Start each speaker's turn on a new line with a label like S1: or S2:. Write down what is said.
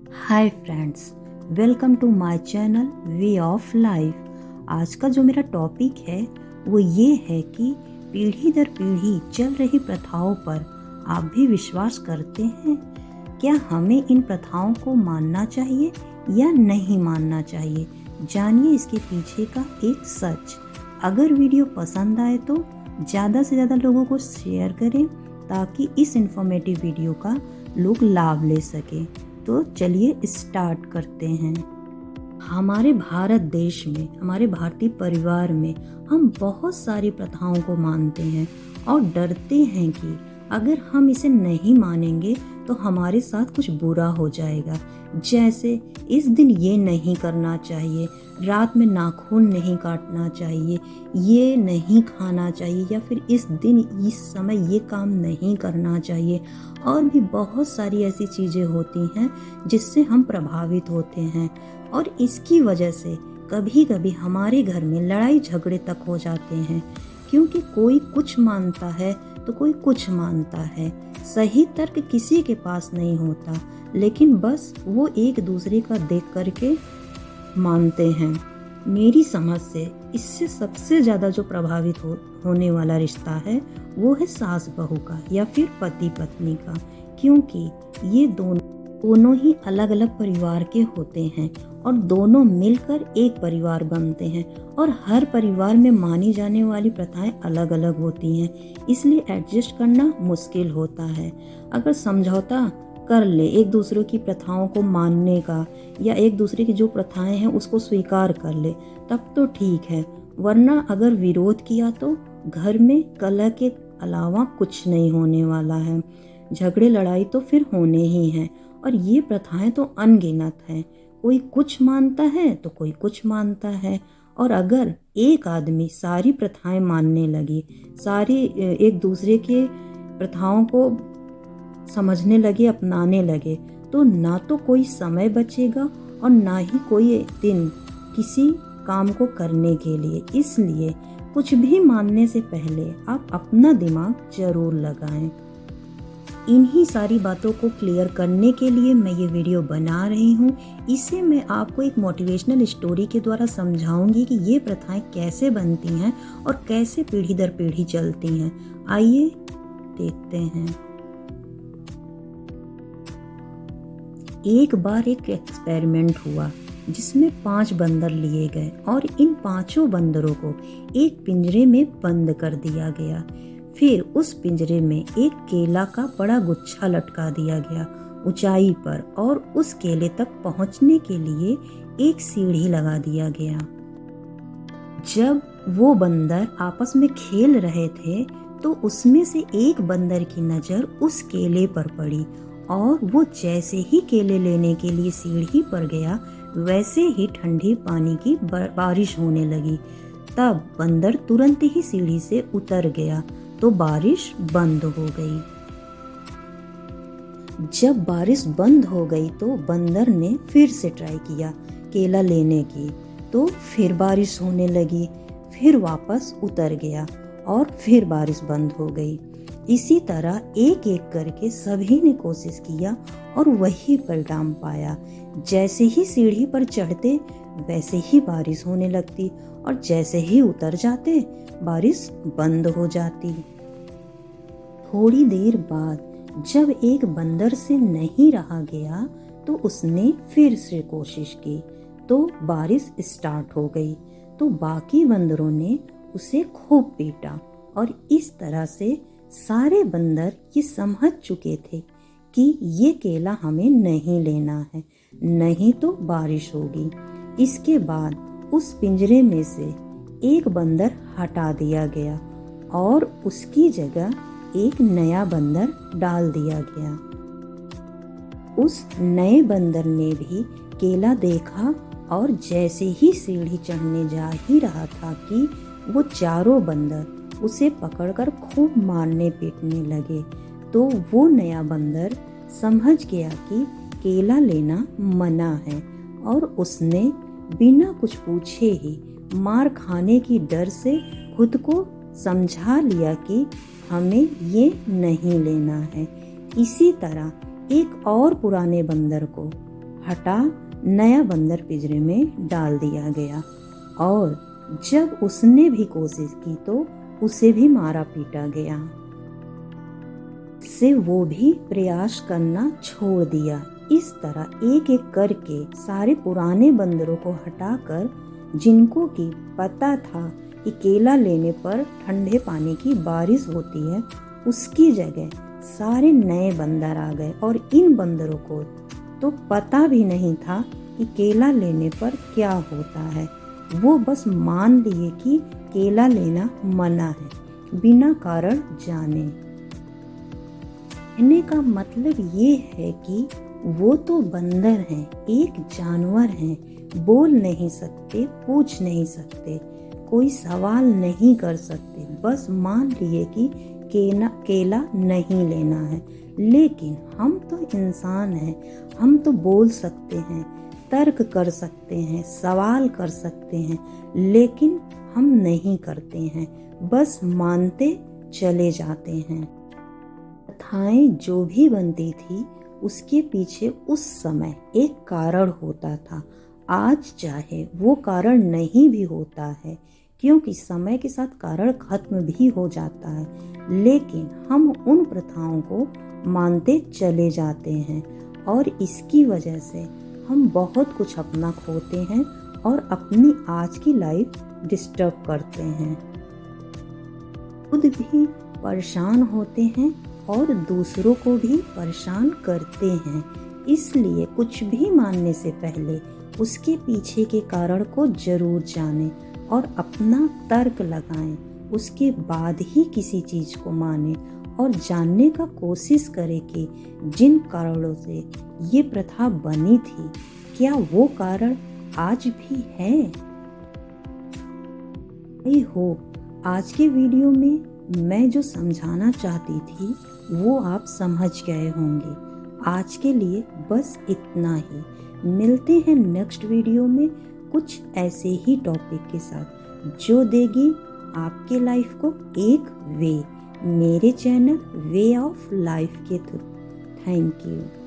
S1: Hi friends, welcome to my channel way of life. आज का जो मेरा टॉपिक है वो ये है कि पीढ़ी दर पीढ़ी चल रही प्रथाओं पर आप भी विश्वास करते हैं? क्या हमें इन प्रथाओं को मानना चाहिए या नहीं मानना चाहिए? जानिए इसके पीछे का एक सच। अगर वीडियो पसंद आए तो ज़्यादा से ज़्यादा लोगों को शेयर करें ताकि इस इंफॉर्मेटिव वीडियो का लोग लाभ ले सकें। तो चलिए स्टार्ट करते हैं। हमारे भारत देश में, हमारे भारतीय परिवार में हम बहुत सारी प्रथाओं को मानते हैं और डरते हैं कि अगर हम इसे नहीं मानेंगे तो हमारे साथ कुछ बुरा हो जाएगा। जैसे इस दिन ये नहीं करना चाहिए, रात में नाखून नहीं काटना चाहिए, ये नहीं खाना चाहिए, या फिर इस दिन इस समय ये काम नहीं करना चाहिए। और भी बहुत सारी ऐसी चीज़ें होती हैं जिससे हम प्रभावित होते हैं और इसकी वजह से कभी कभी हमारे घर में लड़ाई झगड़े तक हो जाते हैं, क्योंकि कोई कुछ मानता है तो कोई कुछ मानता है। सही तर्क किसी के पास नहीं होता, लेकिन बस वो एक दूसरे का देख करके मानते हैं। मेरी समझ से इससे सबसे ज़्यादा जो प्रभावित होने वाला रिश्ता है वो है सास बहू का या फिर पति पत्नी का, क्योंकि ये दोनों ही अलग अलग परिवार के होते हैं और दोनों मिलकर एक परिवार बनते हैं और हर परिवार में मानी जाने वाली प्रथाएं अलग अलग होती हैं, इसलिए एडजस्ट करना मुश्किल होता है। अगर समझौता कर ले एक दूसरे की प्रथाओं को मानने का या एक दूसरे की जो प्रथाएं हैं उसको स्वीकार कर ले तब तो ठीक है, वरना अगर विरोध किया तो घर में कलह के अलावा कुछ नहीं होने वाला है। झगड़े लड़ाई तो फिर होने ही हैं और ये प्रथाएं तो अनगिनत हैं। कोई कुछ मानता है तो कोई कुछ मानता है, और अगर एक आदमी सारी प्रथाएं मानने लगे, सारी एक दूसरे के प्रथाओं को समझने लगे, अपनाने लगे, तो ना तो कोई समय बचेगा और ना ही कोई दिन किसी काम को करने के लिए। इसलिए कुछ भी मानने से पहले आप अपना दिमाग जरूर लगाएं। इन्हीं सारी बातों को क्लियर करने के लिए मैं ये वीडियो बना रही हूँ। इसे मैं आपको एक मोटिवेशनल स्टोरी के द्वारा समझाऊंगी कि ये प्रथाएं कैसे बनती हैं और कैसे पीढ़ी दर पीढ़ी चलती हैं। आइए देखते हैं। एक बार एक एक्सपेरिमेंट हुआ जिसमें 5 बंदर लिए गए और इन 5 बंदरों को एक पिंजरे में बंद कर दिया गया। फिर उस पिंजरे में एक केला का बड़ा गुच्छा लटका दिया गया ऊंचाई पर, और उस केले तक पहुंचने के लिए एक सीढ़ी लगा दिया गया। जब वो बंदर आपस में खेल रहे थे तो उसमें से एक बंदर की नज़र उस केले पर पड़ी और वो जैसे ही केले लेने के लिए सीढ़ी पर गया वैसे ही ठंडे पानी की बारिश होने लगी। तब बंदर तुरंत ही सीढ़ी से उतर गया तो बारिश बंद हो गई। जब बारिश बंद हो गई तो बंदर ने फिर से ट्राई किया केला लेने की, तो फिर बारिश होने लगी। फिर वापस उतर गया और फिर बारिश बंद हो गई। इसी तरह एक एक करके सभी ने कोशिश किया और वही परिणाम पाया। जैसे ही सीढ़ी पर चढ़ते वैसे ही बारिश होने लगती और जैसे ही उतर जाते बारिश बंद हो जाती। थोड़ी देर बाद जब एक बंदर से नहीं रहा गया तो उसने फिर से कोशिश की तो बारिश स्टार्ट हो गई। तो बाकी बंदरों ने उसे खूब पीटा और इस तरह से सारे बंदर ये समझ चुके थे कि ये केला हमें नहीं लेना है, नहीं तो बारिश होगी। इसके बाद उस पिंजरे में से एक बंदर हटा दिया गया और उसकी जगह एक नया बंदर डाल दिया गया। उस नए बंदर ने भी केला देखा और जैसे ही सीढ़ी चढ़ने जा ही रहा था कि वो चारों बंदर उसे पकड़कर खूब मारने पीटने लगे। तो वो नया बंदर समझ गया कि केला लेना मना है और उसने बिना कुछ पूछे ही मार खाने की डर से खुद को समझा लिया कि हमें ये नहीं लेना है। इसी तरह एक और पुराने बंदर को हटा नया बंदर पिंजरे में डाल दिया गया और जब उसने भी कोशिश की तो उसे भी मारा पीटा गया। से वो भी प्रयास करना छोड़ दिया। इस तरह एक एक करके सारे पुराने बंदरों को हटाकर जिनको कि पता था कि केला लेने पर ठंडे पानी की बारिश होती है, उसकी जगह सारे नए बंदर आ गए और इन बंदरों को तो पता भी नहीं था कि केला लेने पर क्या होता है। वो बस मान लिए कि केला लेना मना है बिना कारण जाने। कहने का मतलब ये है कि वो तो बंदर हैं, एक जानवर हैं, बोल नहीं सकते, पूछ नहीं सकते, कोई सवाल नहीं कर सकते, बस मान लिए कि केला नहीं लेना है। लेकिन हम तो इंसान हैं, हम तो बोल सकते हैं, तर्क कर सकते हैं, सवाल कर सकते हैं, लेकिन हम नहीं करते हैं, बस मानते चले जाते हैं। कथाएं जो भी बनती थी उसके पीछे उस समय एक कारण होता था। आज चाहे वो कारण नहीं भी होता है, क्योंकि समय के साथ कारण खत्म भी हो जाता है, लेकिन हम उन प्रथाओं को मानते चले जाते हैं और इसकी वजह से हम बहुत कुछ अपना खोते हैं और अपनी आज की लाइफ डिस्टर्ब करते हैं। खुद भी परेशान होते हैं और दूसरों को भी परेशान करते हैं। इसलिए कुछ भी मानने से पहले उसके पीछे के कारण को जरूर जानें और अपना तर्क लगाएं। उसके बाद ही किसी चीज को मानें और जानने का कोशिश करें कि जिन कारणों से ये प्रथा बनी थी, क्या वो कारण आज भी है। आई होप आज के वीडियो में मैं जो समझाना चाहती थी वो आप समझ गए होंगे। आज के लिए बस इतना ही। मिलते हैं नेक्स्ट वीडियो में कुछ ऐसे ही टॉपिक के साथ जो देगी आपके लाइफ को एक वे, मेरे चैनल वे ऑफ लाइफ के थ्रू। Thank you.